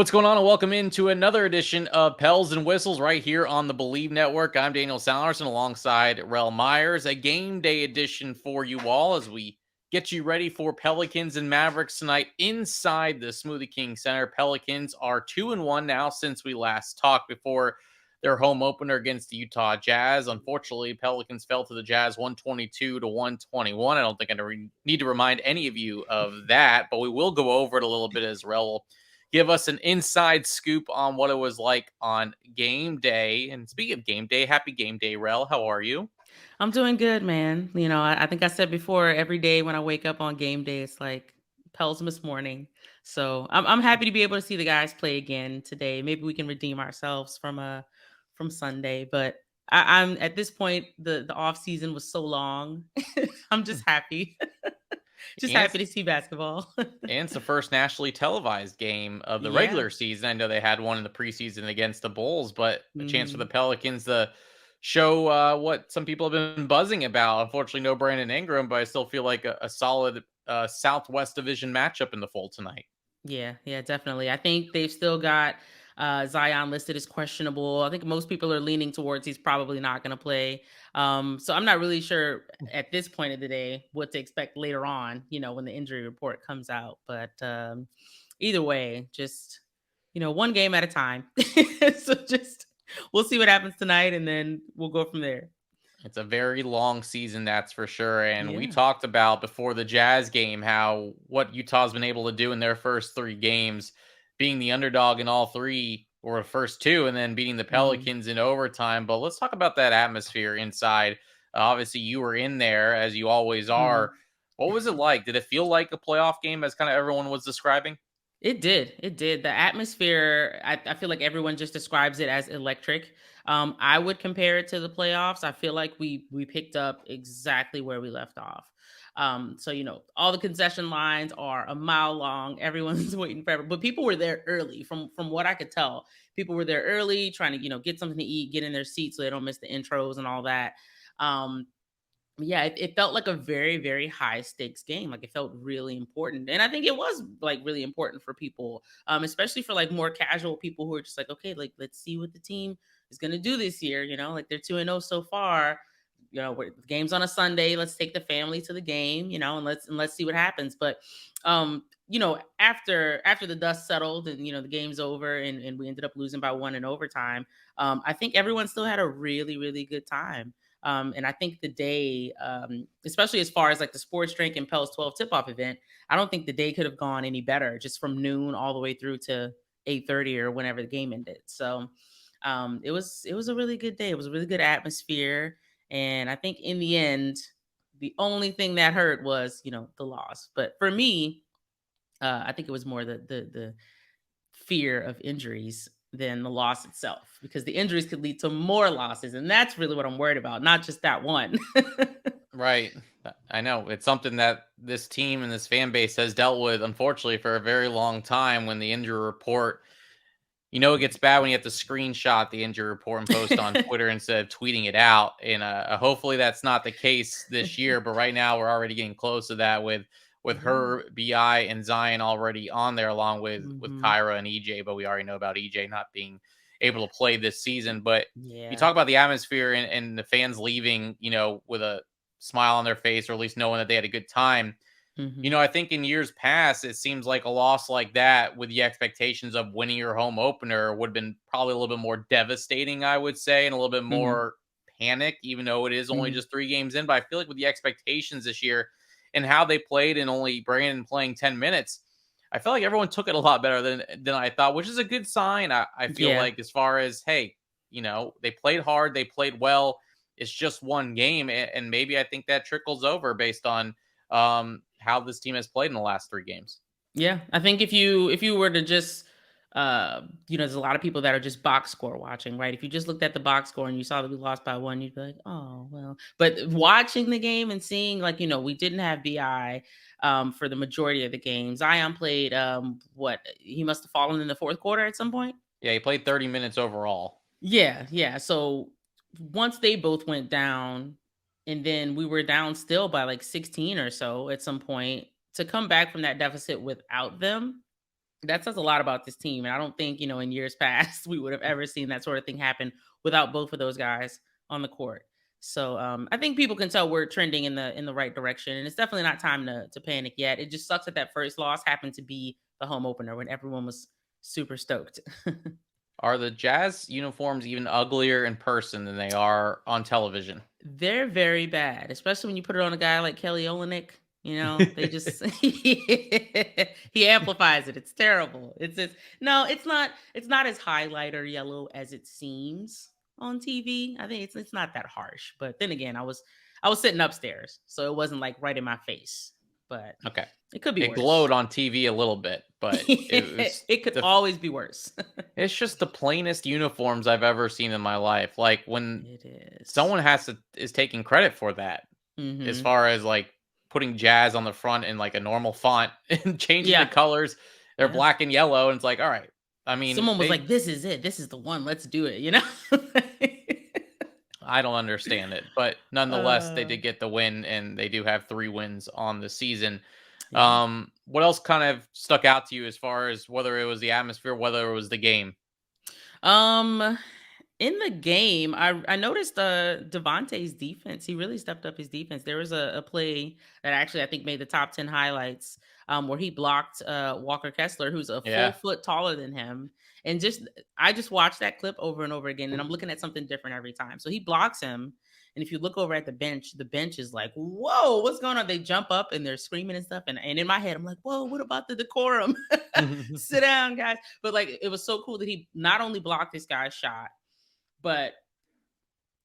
What's going on, and welcome into another edition of Pels and Whistles right here on the Believe Network. I'm Daniel Sallerson alongside Rel Myers, a game day edition for you all as we get you ready for Pelicans and Mavericks tonight inside the Smoothie King Center. Pelicans are 2-1 now since we last talked before their home opener against the Utah Jazz. Unfortunately, Pelicans fell to the Jazz 122-121. I don't think I need to remind any of you of that, but we will go over it a little bit as Rel will give us an inside scoop on what it was like on game day. And speaking of game day, happy game day, Rel. How are you? I'm doing good, man. I think I said before, every day when I wake up on game day, it's like Pelsmas morning. So I'm happy to be able to see the guys play again today. Maybe we can redeem ourselves from Sunday. But I'm at this point, the off season was so long. I'm just happy. Just And happy to see basketball. it's the first nationally televised game of the Yeah. regular season. I know they had one in the preseason against the Bulls, but a chance for the hmm Pelicans to show what some people have been buzzing about. Unfortunately, no Brandon Ingram, but I still feel like a solid Southwest Division matchup in the fold tonight. Yeah, definitely. I think they've still got Zion listed as questionable. I think most people are leaning towards he's probably not going to play. So I'm not really sure at this point of the day what to expect later on, when the injury report comes out. But either way, just, one game at a time. So just, we'll see what happens tonight and then we'll go from there. It's a very long season, that's for sure. And we Yeah. talked about before the Jazz game how what Utah's been able to do in their first three games, being the underdog in all three or the first two, and then beating the hmm Pelicans in overtime. But let's talk about that atmosphere inside. Obviously, you were in there as you always are. hmm What was it like? Did it feel like a playoff game as kind of everyone was describing? It did. It did. The atmosphere, I feel like everyone just describes it as electric. I would compare it to the playoffs. I feel like we picked up exactly where we left off. So all the concession lines are a mile long. Everyone's waiting forever, but people were there early. From what I could tell, people were there early, trying to get something to eat, get in their seats so they don't miss the intros and all that. Um, yeah, it felt like a very, very high stakes game. Like it felt really important. And I think it was like really important for people, especially for like more casual people who are just like, okay, like let's see what the team is gonna do this year. Like they're 2-0 so far. The game's on a Sunday. Let's take the family to the game, and let's see what happens. But after the dust settled and the game's over and we ended up losing by one in overtime, I think everyone still had a really, really good time. And I think the day, especially as far as like the sports drink and Pels 12 tip off event, I don't think the day could have gone any better just from noon all the way through to 8:30 or whenever the game ended. So it was a really good day. It was a really good atmosphere. And I think in the end, the only thing that hurt was, the loss. But for me, I think it was more the fear of injuries than the loss itself because the injuries could lead to more losses. And that's really what I'm worried about, not just that one. Right. I know. It's something that this team and this fan base has dealt with, unfortunately, for a very long time when the injury report. It gets bad when you have to screenshot the injury report and post on Twitter instead of tweeting it out. And hopefully that's not the case this year. But right now we're already getting close to that with Yeah. her, Bi, and Zion already on there, along with hmm Kyra and EJ. But we already know about EJ not being able to play this season. But you Yeah. talk about the atmosphere and the fans leaving, with a smile on their face, or at least knowing that they had a good time. hmm I think in years past, it seems like a loss like that with the expectations of winning your home opener would have been probably a little bit more devastating, I would say, and a little bit hmm more panic, even though it is only hmm just three games in. But I feel like with the expectations this year and how they played and only Brandon playing 10 minutes, I feel like everyone took it a lot better than I thought, which is a good sign. I feel Yeah. like as far as, hey, they played hard, they played well. It's just one game. And maybe I think that trickles over based on how this team has played in the last three games. Yeah. I think if you were to just there's a lot of people that are just box score watching, right? If you just looked at the box score and you saw that we lost by one, you'd be like, oh well. But watching the game and seeing like, we didn't have BI for the majority of the game. Zion played what he must have fallen in the fourth quarter at some point. Yeah, he played 30 minutes overall. Yeah. So once they both went down, and then we were down still by like 16 or so at some point, to come back from that deficit without them, That says a lot about this team, and I don't think, in years past, we would have ever seen that sort of thing happen without both of those guys on the court. So, I think people can tell we're trending in the right direction, and it's definitely not time to panic yet. It just sucks that first loss happened to be the home opener when everyone was super stoked. Are the Jazz uniforms even uglier in person than they are on television? They're very bad, especially when you put it on a guy like Kelly Olynyk. They just he amplifies it. It's terrible. No, it's not as highlighter yellow as it seems on TV. I think it's not that harsh. But then again, I was sitting upstairs, so it wasn't like right in my face. But Okay. it could be It worse. glowed on TV a little bit, but it was It could the always be worse. it's just the plainest uniforms I've ever seen in my life. Like when It is. someone is taking credit for that as Mhm. far as like putting Jazz on the front in like a normal font and changing the Yeah. colors. They're Yeah. black and yellow, and it's like, all right. I mean, Someone was like, "This is it. This is the one. Let's do it." I don't understand it, but nonetheless, they Uh, did get the win, and they do have 3 wins on the season. yeah. What else kind of stuck out to you as far as whether it was the atmosphere, whether it was the game? Um, in the game, I noticed Devontae's defense. He really stepped up his defense. There was a play that actually I think made the top 10 highlights, where he blocked Walker Kessler, who's a full Yeah. foot taller than him. And I just watched that clip over and over again, and I'm looking at something different every time. So he blocks him. And if you look over at the bench is like, whoa, what's going on? They jump up and they're screaming and stuff. And in my head, I'm like, whoa, what about the decorum? Sit down, guys. But like, it was so cool that he not only blocked this guy's shot, but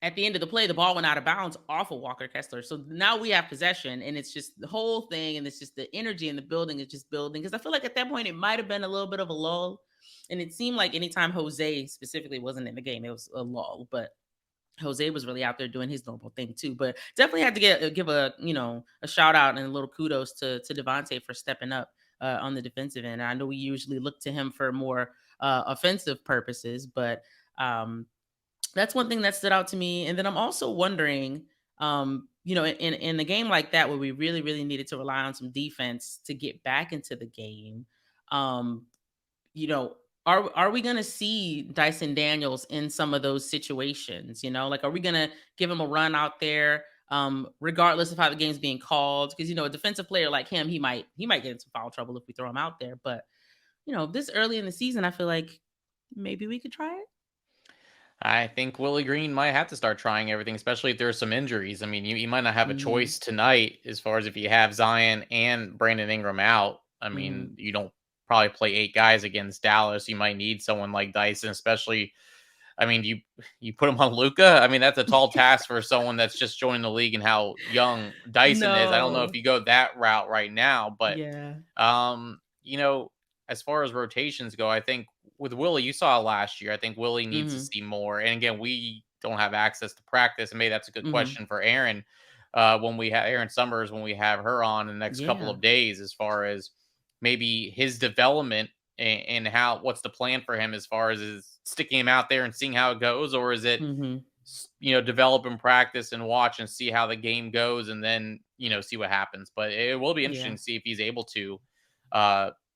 at the end of the play, the ball went out of bounds off of Walker Kessler. So now we have possession, and it's just the whole thing, and it's just the energy in the building is just building. Because I feel like at that point, it might have been a little bit of a lull, and it seemed like anytime Jose specifically wasn't in the game, it was a lull. But Jose was really out there doing his normal thing too. But definitely had to give a shout out and a little kudos to Devontae for stepping up on the defensive end. I know we usually look to him for more offensive purposes, but that's one thing that stood out to me. And then I'm also wondering, in the game like that where we really, really needed to rely on some defense to get back into the game, um, you know, are we gonna see Dyson Daniels in some of those situations? Like, are we gonna give him a run out there, regardless of how the game's being called? Because a defensive player like him, he might get into foul trouble if we throw him out there. But this early in the season, I feel like maybe we could try it. I think Willie Green might have to start trying everything, especially if there's some injuries. I mean, you might not have a Hmm. choice tonight as far as if you have Zion and Brandon Ingram out. I Hmm. mean, you don't probably play 8 guys against Dallas. You might need someone like Dyson, especially. I mean, you put him on Luca. I mean, that's a tall task for someone that's just joined the league and how young Dyson is. I don't know if No. you go that route right now, but Yeah. um, you know, as far as rotations go, I think with Willie, you saw it last year. I think Willie needs to Hmm. see more. And again, we don't have access to practice. And maybe that's a good Hmm. question for Aaron when we have Aaron Summers, when we have her on in the next couple Yeah. of days, as far as maybe his development and how what's the plan for him as far as is sticking him out there and seeing how it goes, or is it Hmm. develop and practice and watch and see how the game goes and then, see what happens. But it will be interesting Yeah. to see if he's able to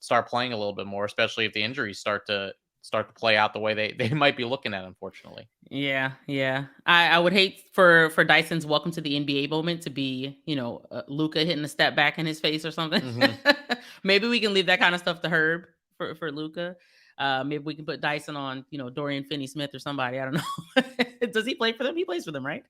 start playing a little bit more, especially if the injuries start to play out the way they might be looking at, unfortunately. Yeah. Yeah. I would hate for Dyson's welcome to the NBA moment to be, Luca hitting a step back in his face or something. Hmm. Maybe we can leave that kind of stuff to Herb for Luca. Maybe we can put Dyson on, Dorian Finney-Smith or somebody. I don't know. Does he play for them? He plays for them, right?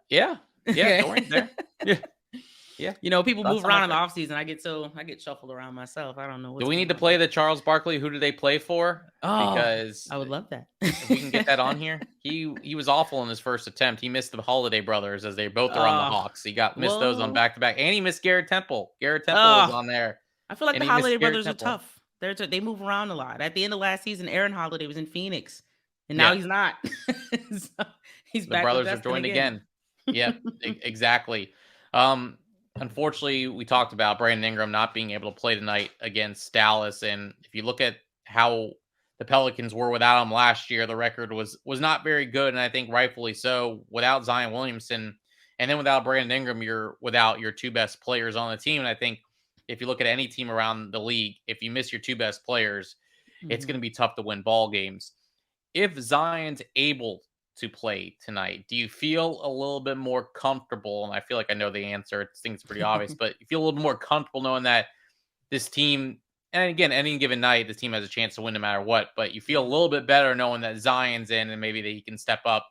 Yeah. Yeah. Okay. Dorian's there. Yeah. Yeah. People Last move time I around in the checked. offseason. I get shuffled around myself. I don't know Do what's we need going to on play there. the Charles Barkley? Who do they play for? Oh, Because I would love that. if we can get that on here, he was awful in his first attempt. He missed the Holiday brothers as they both are on the Oh, Hawks. He got missed those on well, back to back, and he missed Garrett Temple. Garrett Temple was oh, on there, I feel like and the he missed Holiday Garrett brothers are Temple. tough. They move around a lot. At the end of last season, Aaron Holiday was in Phoenix, and now Yeah, he's not. So he's the back with brothers are Destin joined again. again. Yep, exactly. Um, Unfortunately, we talked about Brandon Ingram not being able to play tonight against Dallas, and if you look at how the Pelicans were without him last year, the record was not very good, and I think rightfully so. Without Zion Williamson, and then without Brandon Ingram, you're without your two best players on the team, and I think if you look at any team around the league, if you miss your two best players, it's Mhm. going to be tough to win ball games. If Zion's able to play tonight, do you feel a little bit more comfortable? And I feel like I know the answer. I think it's pretty obvious, but you feel a little bit more comfortable knowing that this team, and again, any given night, this team has a chance to win no matter what, but you feel a little bit better knowing that Zion's in and maybe that he can step up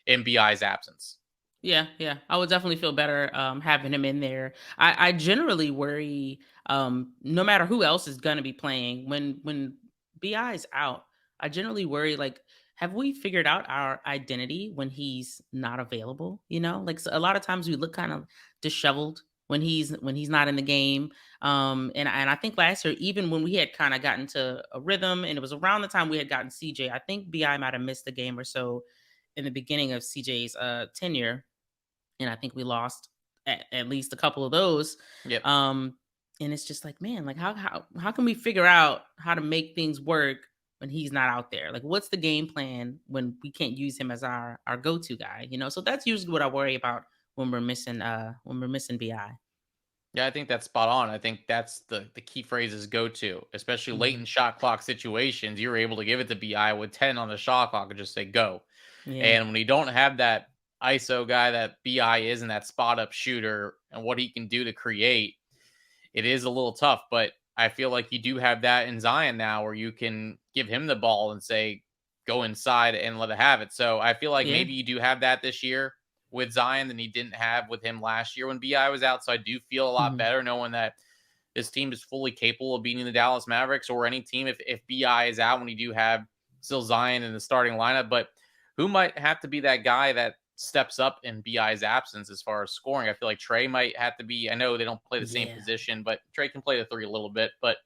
in BI's absence. Yeah, yeah. I would definitely feel better having him in there. I generally worry, no matter who else is gonna be playing, when BI is out, I generally worry like, have we figured out our identity when he's not available? You know, like so a lot of times we look kind of disheveled when he's not in the game. And I think last year, even when we had kind of gotten to a rhythm, and it was around the time we had gotten CJ, I think BI might have missed a game or so in the beginning of CJ's tenure, and I think we lost at least a couple of those. Yep. Um, and it's just like, man, like how can we figure out how to make things work when he's not out there? Like, what's the game plan when we can't use him as our go to guy? You know, so that's usually what I worry about when we're missing Bi. Yeah, I think that's spot on. I think that's the key phrase is go to, especially late Hmm. in shot clock situations. You're able to give it to BI with 10 on the shot clock and just say go. Yeah, And when you don't have that ISO guy that BI is and that spot up shooter and what he can do to create, it is a little tough. But I feel like you do have that in Zion now where you can give him the ball and say, go inside and let it have it. So I feel like yeah, maybe you do have that this year with Zion than he didn't have with him last year when BI was out. So I do feel a lot hmm, better knowing that this team is fully capable of beating the Dallas Mavericks or any team if BI is out when you do have still Zion in the starting lineup. But who might have to be that guy that steps up in BI's absence as far as scoring? I feel like Trey might have to be. I know they don't play the same yeah. position, but Trey can play the three a little bit. But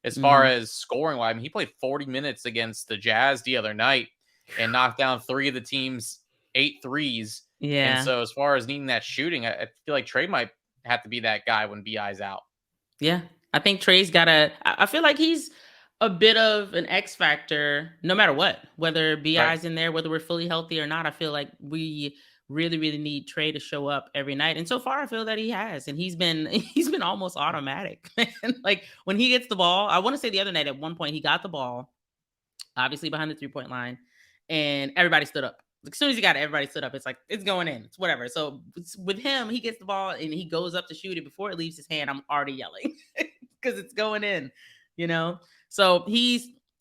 as far Hmm. as scoring, I mean, he played 40 minutes against the Jazz the other night and knocked down three of the team's eight threes. And Yeah. so, as far as needing that shooting, I feel like Trey might have to be that guy when BI's out. Yeah, I think Trey's gotta. I feel like he's a bit of an X factor, no matter what, whether Right. Bi's in there, whether we're fully healthy or not. I feel like we really, really need Trey to show up every night, and so far, I feel that he has, and he's been he's been almost automatic. Man. Like when he gets the ball, I want to say the other night at one point he got the ball, obviously behind the 3 point line, and everybody stood up. Like, as soon as he got it, everybody stood up. It's like it's going in. It's whatever. So with him, he gets the ball and he goes up to shoot it before it leaves his hand. I'm already yelling because it's going in. You know. So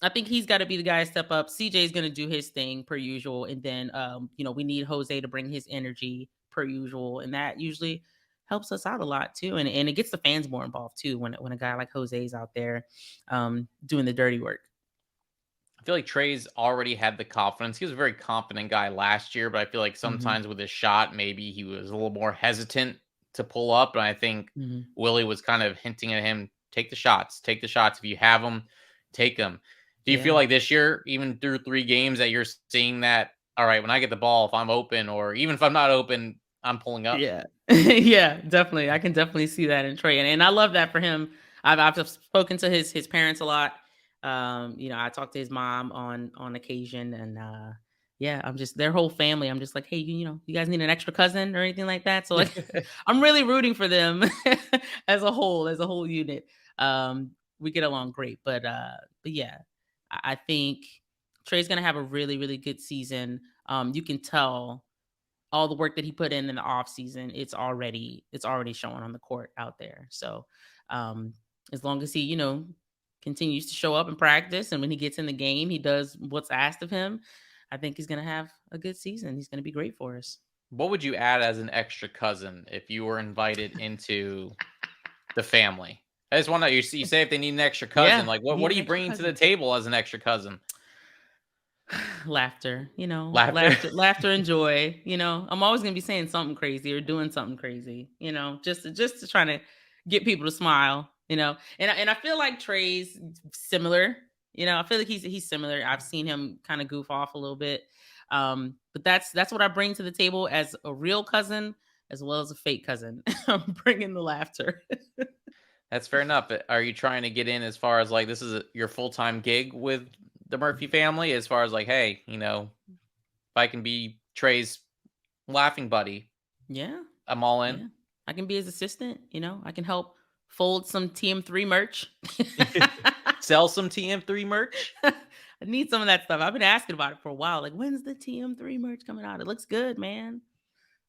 I think he's got to be the guy to step up. CJ's going to do his thing per usual, and then we need Jose to bring his energy per usual, and that usually helps us out a lot too, and it gets the fans more involved too when a guy like Jose's out there doing the dirty work. I feel like Trey's already had the confidence. He was a very confident guy last year, but I feel like Hmm. sometimes with his shot, maybe he was a little more hesitant to pull up. And I think Hmm. Willie was kind of hinting at him, take the shots, take the shots. If you have them, take them. Do you feel Yeah. like this year, even through three games, that you're seeing that, all right, when I get the ball, if I'm open, or even if I'm not open, I'm pulling up? Yeah. Yeah, definitely. I can definitely see that in Trey. And I love that for him. I've spoken to his parents a lot. I talked to his mom on occasion, and yeah, I'm just their whole family. I'm just like, hey, you guys need an extra cousin or anything like that. So like I'm really rooting for them as a whole unit. We get along great. But yeah, I think Trey's gonna have a really, really good season. You can tell all the work that he put in the off season, it's already showing on the court out there. So um as long as he, continues to show up and practice, and when he gets in the game, he does what's asked of him, I think he's gonna have a good season. He's gonna be great for us. What would you add as an extra cousin if you were invited into the family? I just want to know. You say if they need an extra cousin, Yeah, like what need are an you extra bringing to the cousin. table as an extra cousin? Laughter, Laughter. laughter and joy. I'm always gonna be saying something crazy or doing something crazy, just to try to get people to smile, and I feel like Trey's similar. I feel like he's similar. I've seen him kind of goof off a little bit. But that's what I bring to the table as a real cousin as well as a fake cousin. I'm bringing the laughter. That's fair enough. Are you trying to get in as far as like this is your full time gig with the Murphy family? As far as like, hey, if I can be Trey's laughing buddy, Yeah. I'm all in. Yeah. I can be his assistant, I can help fold some TM3 merch. Sell some TM3 merch? I need some of that stuff. I've been asking about it for a while. Like, when's the TM3 merch coming out? It looks good, man.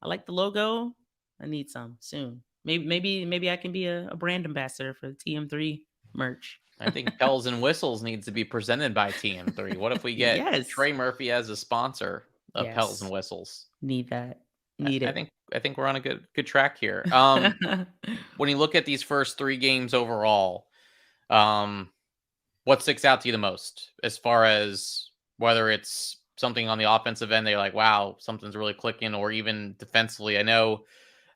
I like the logo. I need some soon. Maybe I can be a brand ambassador for the TM3 merch. I think Pels and Whistles needs to be presented by TM3. What if we get Yes. Trey Murphy as a sponsor of Pels and Yes. Whistles? Need that. I Need I it. think I think we're on a good track here. When you look at these first 3 games overall, um, what sticks out to you the most as far as whether it's something on the offensive end, they're like, wow, something's really clicking, or even defensively? I know,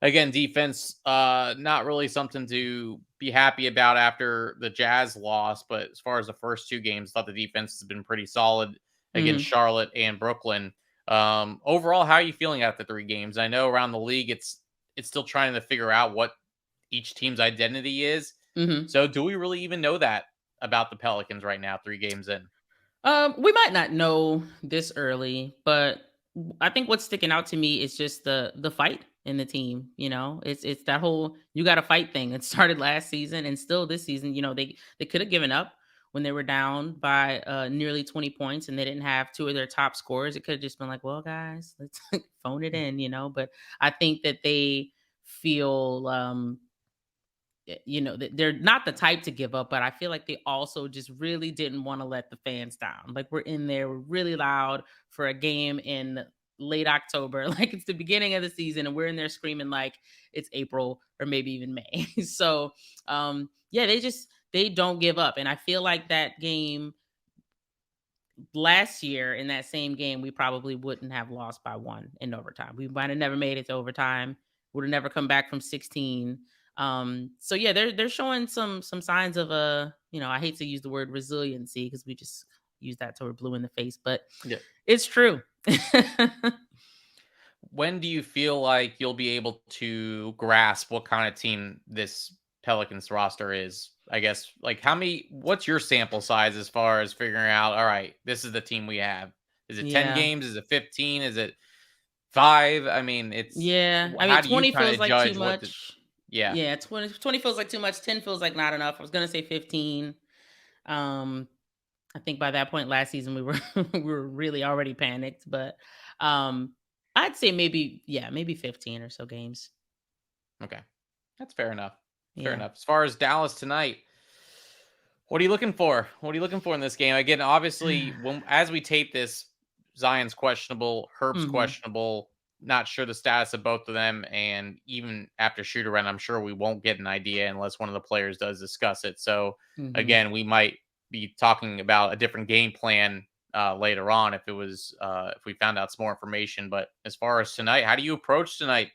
again, defense, not really something to be happy about after the Jazz loss, but as far as the first 2 games, thought the defense has been pretty solid against Mhm. Charlotte and Brooklyn. Overall, how are you feeling after 3 games? I know around the league, it's still trying to figure out what each team's identity is. Mhm. So, do we really even know that about the Pelicans right now, 3 games in? We might not know this early, but I think what's sticking out to me is just the fight in the team. You know, it's that whole you got to fight thing. It started last season and still this season. You know, they could have given up when they were down by nearly 20 points and they didn't have 2 of their top scorers. It could have just been like, well, guys, let's phone it in. You know, but I think that they feel you know, they're not the type to give up, but I feel like they also just really didn't want to let the fans down. Like we're in there, we're really loud for a game in late October, like it's the beginning of the season, and we're in there screaming like it's April or maybe even May. So yeah, they don't give up. And I feel like that game last year in that same game, we probably wouldn't have lost by 1 in overtime. We might have never made it to overtime. Would have never come back from 16. So yeah, they're showing some signs of you know, I hate to use the word resiliency because we just use that till we're blue in the face, but Yeah. it's true. When do you feel like you'll be able to grasp what kind of team this Pelicans roster is? I guess, like, what's your sample size as far as figuring out, all right, this is the team we have? Is it 10 Yeah. games? Is it 15? Is it 5? I mean, Yeah. I how mean, do you 20 kind feels of like too judge what the, much. yeah, Yeah, 20 feels like too much. 10 feels like not enough. I was gonna say 15. Um, I think by that point last season we were we were really already panicked, but um I'd say maybe yeah, maybe 15 or so games. okay, that's fair enough. Fair Yeah. enough. As far as Dallas tonight, what are you looking for? What are you looking for in this game? Again, obviously, when as we tape this, Zion's questionable, Herb's Mhm. questionable. Not sure the status of both of them, and even after shoot around, I'm sure we won't get an idea unless one of the players does discuss it. So Mhm. again, we might be talking about a different game plan later on if we found out some more information. But as far as tonight, how do you approach tonight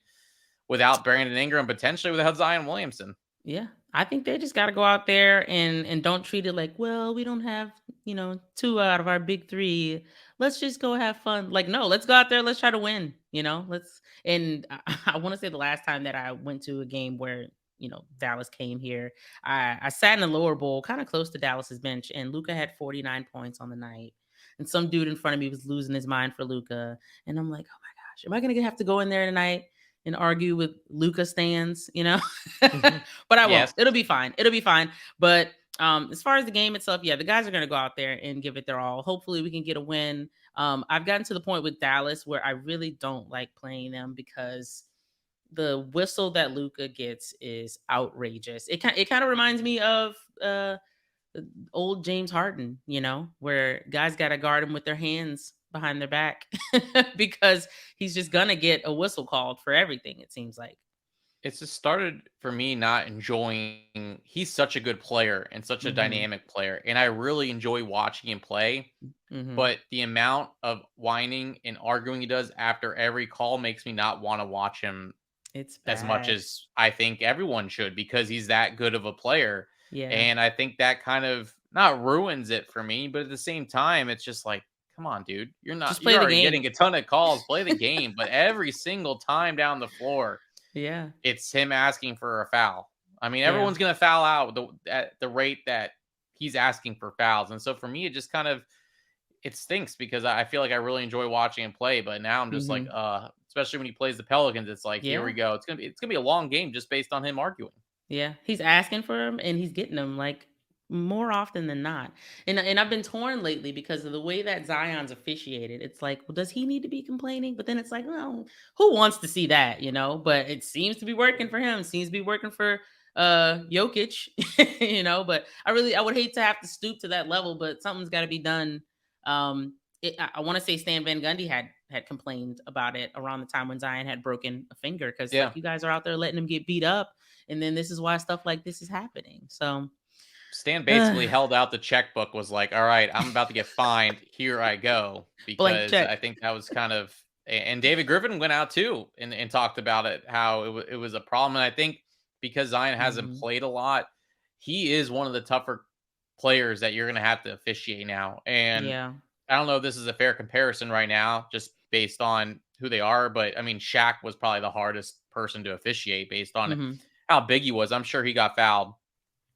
without Brandon Ingram, potentially without Zion Williamson? Yeah. I think they just got to go out there and don't treat it like, well, we don't have, you know, 2 out of our big 3. Let's just go have fun. Like, no, let's go out there, let's try to win, you know? Let's and I want to say the last time that I went to a game where, you know, Dallas came here, I sat in the lower bowl, kind of close to Dallas's bench, and Luca had 49 points on the night. And some dude in front of me was losing his mind for Luca. And I'm like, oh my gosh, am I gonna have to go in there tonight and argue with Luca stands, you know? But I won't. Yes. It'll be fine. It'll be fine. But as far as the game itself, yeah, the guys are going to go out there and give it their all. Hopefully, we can get a win. I've gotten to the point with Dallas where I really don't like playing them because the whistle that Luca gets is outrageous. It kind of reminds me of old James Harden, you know, where guys got to guard him with their hands behind their back because he's just gonna get a whistle called for everything. It seems like. It's just started for me not enjoying. He's such a good player and such a Hmm. dynamic player, and I really enjoy watching him play, Hmm. but the amount of whining and arguing he does after every call makes me not wanna watch him It's as much bad. as I think everyone should, because he's that good of a player, Yeah. and I think that kind of not ruins it for me, but at the same time, it's just like, "Come on, dude. Just play You're the already game. getting a ton of calls, play the game," but every single time down the floor, Yeah. it's him asking for a foul. I mean, Yeah. everyone's gonna foul out at the rate that he's asking for fouls, and so for me, it just kind of it stinks because I feel like I really enjoy watching him play, but now I'm just like, Mhm. especially when he plays the Pelicans, it's like, here we Yeah. go. It's gonna be a long game just based on him arguing. Yeah, he's asking for him and he's getting them, like, more often than not. And I've been torn lately because of the way that Zion's officiated. It's like, well, does he need to be complaining? But then it's like, well, who wants to see that, you know? But it seems to be working for him. Seems to be working for Jokic, you know. But I would hate to have to stoop to that level, but something's got to be done. I want to say Stan Van Gundy had complained about it around the time when Zion had broken a finger because Yeah. like you guys are out there letting him get beat up, and then this is why stuff like this is happening. So, Stan basically held out the checkbook, was like, "All right, I'm about to get fined. Here I go." blank Because check. I think that was kind of, and David Griffin went out too and talked about it, how it was a problem. And I think because Zion hasn't Mhm. played a lot, he is one of the tougher players that you're going to have to officiate now. And Yeah. I don't know if this is a fair comparison right now, just based on who they are, but I mean, Shaq was probably the hardest person to officiate based on Mhm. how big he was. I'm sure he got fouled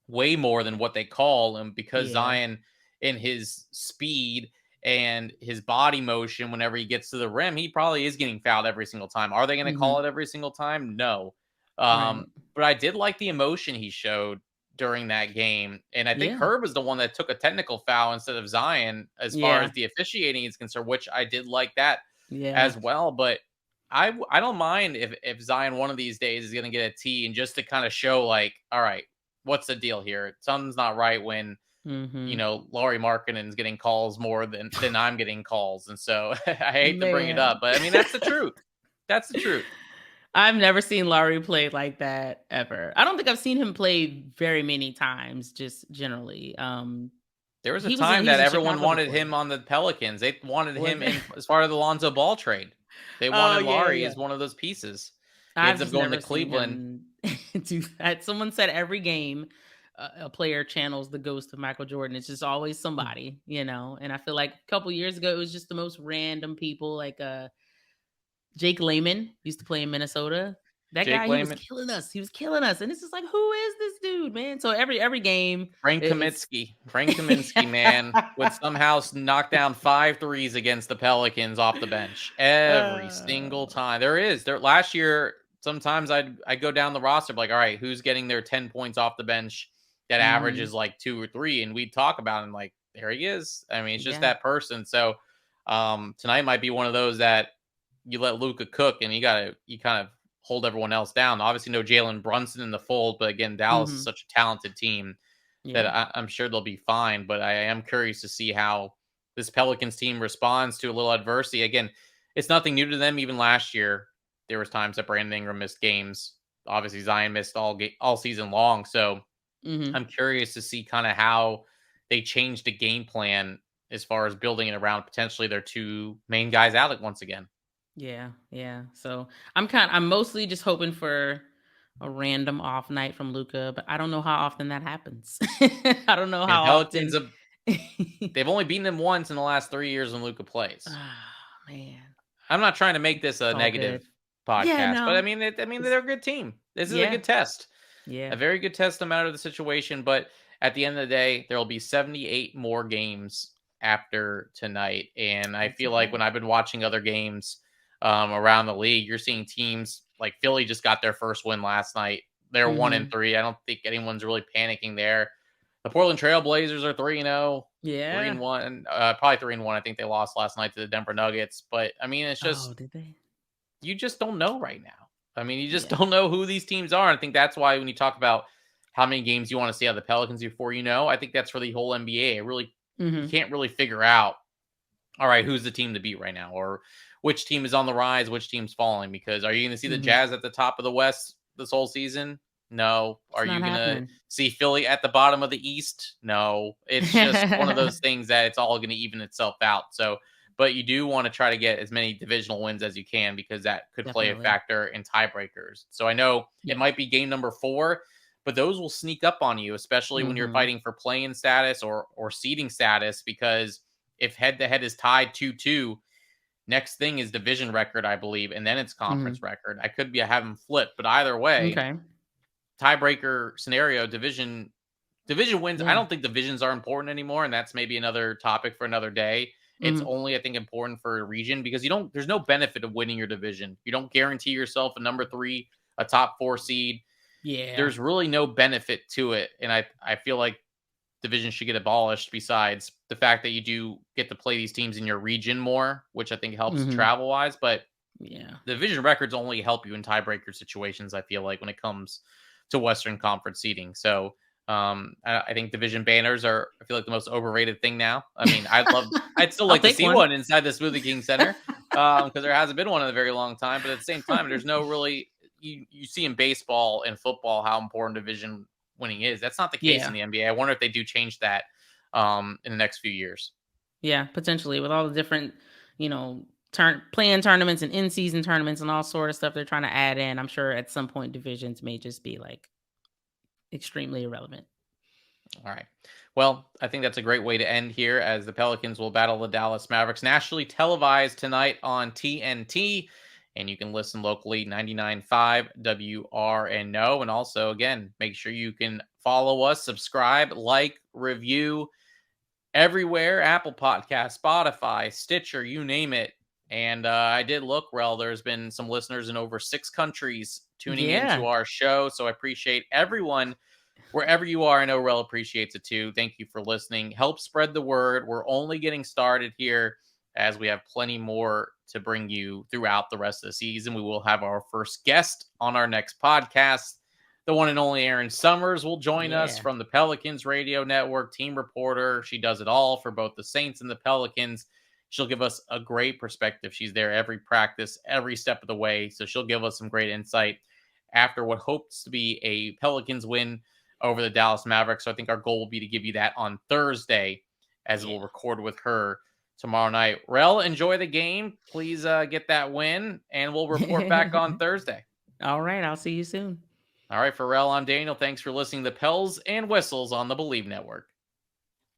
way more than what they call him because Yeah. Zion, in his speed and his body motion, whenever he gets to the rim, he probably is getting fouled every single time. Are they going to call Mhm. it every single time? No. Right. But I did like the emotion he showed during that game. And I think Yeah. Herb was the one that took a technical foul instead of Zion as far Yeah. as the officiating is concerned, which I did like that Yeah. as well. But I don't mind if Zion one of these days is going to get a T, and just to kind of show like, all right, what's the deal here? Something's not right when, Mhm. Laurie Markkinen's getting calls more than I'm getting calls. And so I hate to bring it up, Man. but I mean that's the truth. That's the truth. I've never seen Laurie play like that ever. I don't think I've seen him play very many times, just generally. There was a He time was that in everyone Chicago wanted before. him on the Pelicans. They wanted Was him it? in as part of the Lonzo Ball trade. They Oh, wanted yeah, Laurie yeah. as one of those pieces. He I've ends up just going to never seen Cleveland. him do that. Someone said every game a player channels the ghost of Michael Jordan. It's just always somebody, you know. And I feel like a couple years ago, it was just the most random people. Like Jake Layman used to play in Minnesota. That Jake guy, he was Layman, killing us. He was killing us, and it's just like, who is this dude, man? So every game, it's Frank Kaminsky, man, would somehow knock down 5 threes against the Pelicans off the bench every single uh, time. There last year. Sometimes I'd go down the roster, like, all right, who's getting their 10 points off the bench that mhm, averages like 2 or 3, and we'd talk about him like, there he is. I mean, it's just yeah, that person. So tonight might be one of those that you let Luca cook, and you kind of hold everyone else down. Obviously, no Jalen Brunson in the fold, but again, Dallas is mhm, such a talented team that yeah, I'm sure they'll be fine. But I am curious to see how this Pelicans team responds to a little adversity. Again, it's nothing new to them. Even last year, there was times that Brandon Ingram missed games. Obviously, Zion missed all season long. So mhm. I'm curious to see kind of how they change the game plan as far as building it around potentially their two main guys out once again. Yeah, yeah. So I'm mostly just hoping for a random off night from Luca, but I don't know how often that happens. I don't know I mean, the how Pelicans often. have they've only beaten them once in the last 3 years when Luca plays. Ah, man, I'm not trying to make this it's a all good. negative Yeah, podcast, but I no, mean, it's they're a good team. This is a yeah, good test, yeah, a very good test no matter the situation. But at the end of the day, there will be 78 more games after tonight, and I that's a feel like when fact. I've been watching other games around the league, you're seeing teams like Philly just got their first win last night. They're one and Mhm. three. I don't think anyone's really panicking there. The Portland Trail Blazers are 3-0. Three Yeah. and one, probably 3-1. I think they lost last night to the Denver Nuggets, but I mean, it's Oh, just did they? you just don't know right now. I mean, you just Yeah. don't know who these teams are. And I think that's why when you talk about how many games you want to see out of the Pelicans before you know, I think that's for the whole NBA. You Mhm. can't really figure out, all right, who's the team to beat right now, or which team is on the rise, which team's falling. Because are you going to see the Mhm. Jazz at the top of the West this whole season? No. It's Are not you going to happening. see Philly at the bottom of the East? No. It's just one of those things that it's all going to even itself out. So, but you do want to try to get as many divisional wins as you can because that could play a Definitely. factor in tiebreakers. So I know it Yeah. might be game number 4, but those will sneak up on you, especially when you're Mhm. fighting for playing status or seeding status, because if head to head is tied 2-2, next thing is division record, I believe, and then it's conference Mhm. record. I could be having flip, but either way, Okay. tiebreaker scenario, division wins. I Yeah. don't think divisions are important anymore, and that's maybe another topic for another day. It's Mhm. only, I think, important for a region because there's no benefit of winning your division. You don't guarantee yourself a number 3, a top 4 seed. Yeah. there's really no benefit to it. And I feel like division should get abolished besides the fact that you do get to play these teams in your region more, which I think helps Hmm. travel wise. But Yeah. the division records only help you in tiebreaker situations, I feel like, when it comes to Western Conference seeding. So I think division banners are, I feel like, the most overrated thing now. I mean, I'd still I'll like to take see one. one inside the Smoothie King Center because there hasn't been one in a very long time. But at the same time, there's no really, you see in baseball and football how important division winning is. That's not the case in Yeah. the NBA. I wonder if they do change that in the next few years. Yeah, potentially with all the different, you know, playing tournaments and in-season tournaments and all sort of stuff they're trying to add in. I'm sure at some point divisions may just be like extremely irrelevant. All right. Well, I think that's a great way to end here as the Pelicans will battle the Dallas Mavericks nationally televised tonight on TNT. And you can listen locally 99.5 WRNO. And also, again, make sure you can follow us, subscribe, like, review everywhere: Apple Podcast, Spotify, Stitcher, you name it. And I did look, Rel, there's been some listeners in over 6 countries tuning into Yeah. our show. So I appreciate everyone wherever you are. I know Rel appreciates it too. Thank you for listening. Help spread the word. We're only getting started here as we have plenty more to bring you throughout the rest of the season. We will have our first guest on our next podcast. The one and only Aaron Summers will join us Yeah. from the Pelicans Radio Network, team reporter. She does it all for both the Saints and the Pelicans. She'll give us a great perspective. She's there every practice, every step of the way. So she'll give us some great insight after what hopes to be a Pelicans win over the Dallas Mavericks. So I think our goal will be to give you that on Thursday as Yeah. we'll record with her tomorrow night. Rel, enjoy the game. Please get that win, and we'll report back on Thursday. All right. I'll see you soon. All right, for Rel, I'm Daniel. Thanks for listening to Pels and Whistles on the Believe Network.